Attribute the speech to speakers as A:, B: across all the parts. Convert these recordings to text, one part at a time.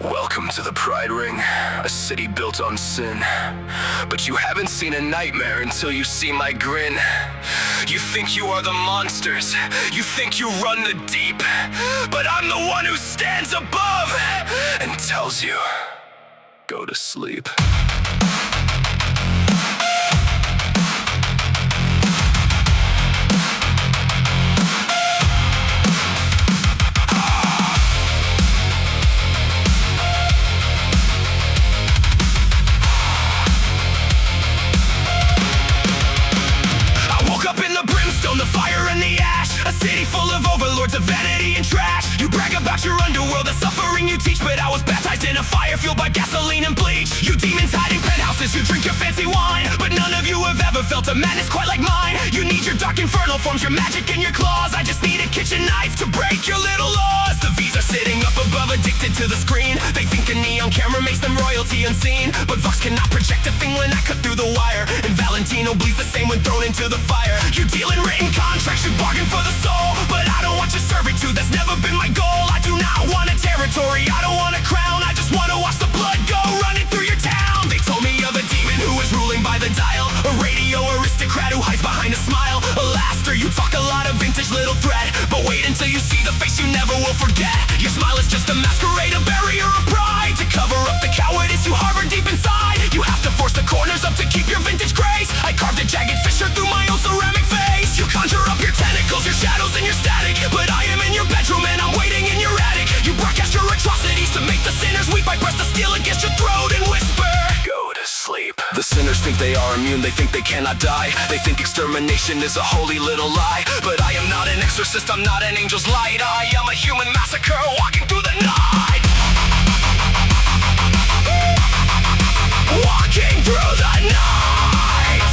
A: Welcome to the Pride Ring, a city built on sin. But you haven't seen a nightmare until you see my grin. You think you are the monsters, you think you run the deep, but I'm the one who stands above and tells you, go to sleep. The fire and the ash, a city full of overlords of vanity and trash. You brag about your underworld, the suffering you teach, but I was baptized in a fire fueled by gasoline and bleach. You demons hide in penthouses, you drink your fancy wine, but none of you have ever felt a madness quite like mine. You need your dark infernal forms, your magic and your claws. I just need a kitchen knife to break your little laws. The V's are sitting up above, addicted to the screen. They think a neon camera makes them royalty unseen, but Vox cannot project a thing when I cut through the wire. And Valentino bleeds the same when thrown into the fire. You deal in written contracts, you bargain for the soul, but I don't want your servitude, that's never been my goal. I do not want a territory, I don't want a crown, I just want to watch the blood go running through your town. They told me of a demon who is ruling by the dial, a radio aristocrat who hides behind a smile. Alastor, you talk a lot of vintage little threat, but wait until you see the face you never will forget. Your smile is just a masquerade, a barrier of pride, to cover up the cowardice you harbor deep inside. You have to force the corners up to keep your vintage grace. I carved a jagged fissure through my own ceramic face. You conjure up your tentacles, your shadows and your static, but I am in your bedroom and I'm waiting in your attic. You broadcast your atrocities to make the sinners weep. I press the steel against your throat and whisper, go to sleep. The sinners think they are immune, they think they cannot die. They think extermination is a holy little lie, but I am not an exorcist, I'm not an angel's light. I am a human massacre walking through the night. Walking through the night.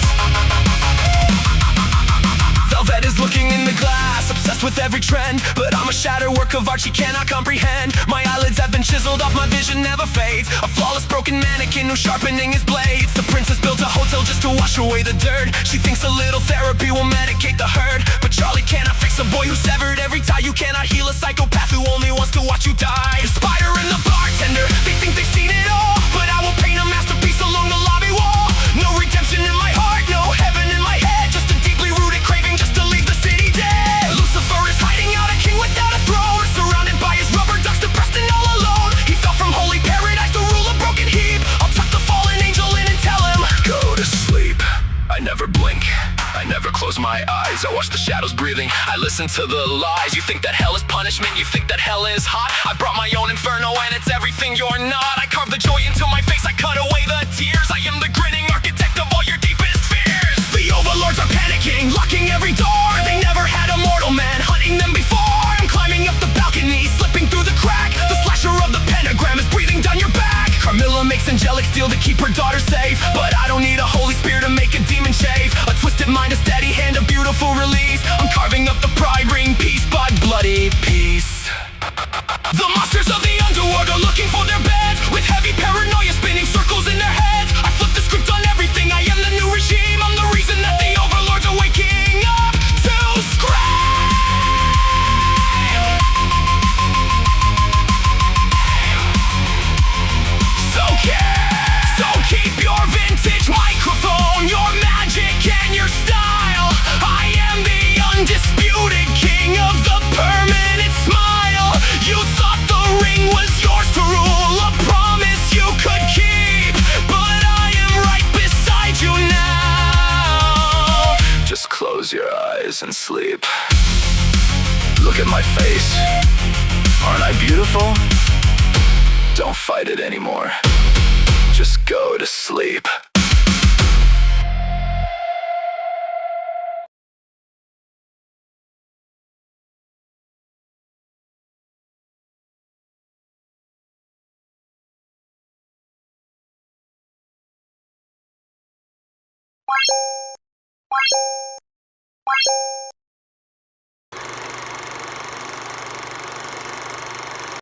A: Velvet is looking in the glass, obsessed with every trend, but I'm a shattered work of art she cannot comprehend. My eyelids have been chiseled off, my vision never fades. A flawless broken mannequin who's sharpening his blades. The princess built a hotel just to wash away the dirt. She thinks a little therapy will medicate the herd, but Charlie cannot fix a boy who severed every tie. You cannot heal a psychopath who only wants to watch you die. The spider and the bartender, they think they've seen it all, but I will paint a masterpiece along the lobby wall. No redemption in my heart, no heaven in my head, just a deeply rooted craving just to leave the city dead. Lucifer is hiding out, a king without a throne, surrounded by his rubber ducks, depressed and all alone. He fell from holy paradise to rule a broken heap. I'll tuck the fallen angel in and tell him, go to sleep. I never blink, I never close my eyes. I watch the shadows breathing, I listen to the lies. You think that hell is punishment, you think that hell is hot. I brought my own inferno and it's everything you're not. I carve the joy into my face, I cut away the tears. I am the grinning architect of all your deepest fears. The overlords are panicking, locking every door. They never had a mortal man hunting them before. I'm climbing up the balcony, slipping through the crack. The slasher of the pentagram is breathing down your back. Carmilla makes angelic steel to keep her daughter safe, but I don't need a holy spear to make a demon shave. A twisted mind, a steady hand, a beautiful release. I'm carving up the pride ring piece by bloody piece. The monsters of the underworld are looking for their beds, with heavy paranoia spinning circles in their heads. I flip the script on everything, I am the new regime. I'm the reason that the overlords are waking up to scream. So keep your vintage microphone, your magic and your style. I am the undisputed king of the permanent smile. You thought the ring was yours to rule, a promise you could keep, but I am right beside you now. Just close your eyes and sleep. Look at my face. Aren't I beautiful? Don't fight it anymore. Just go to sleep.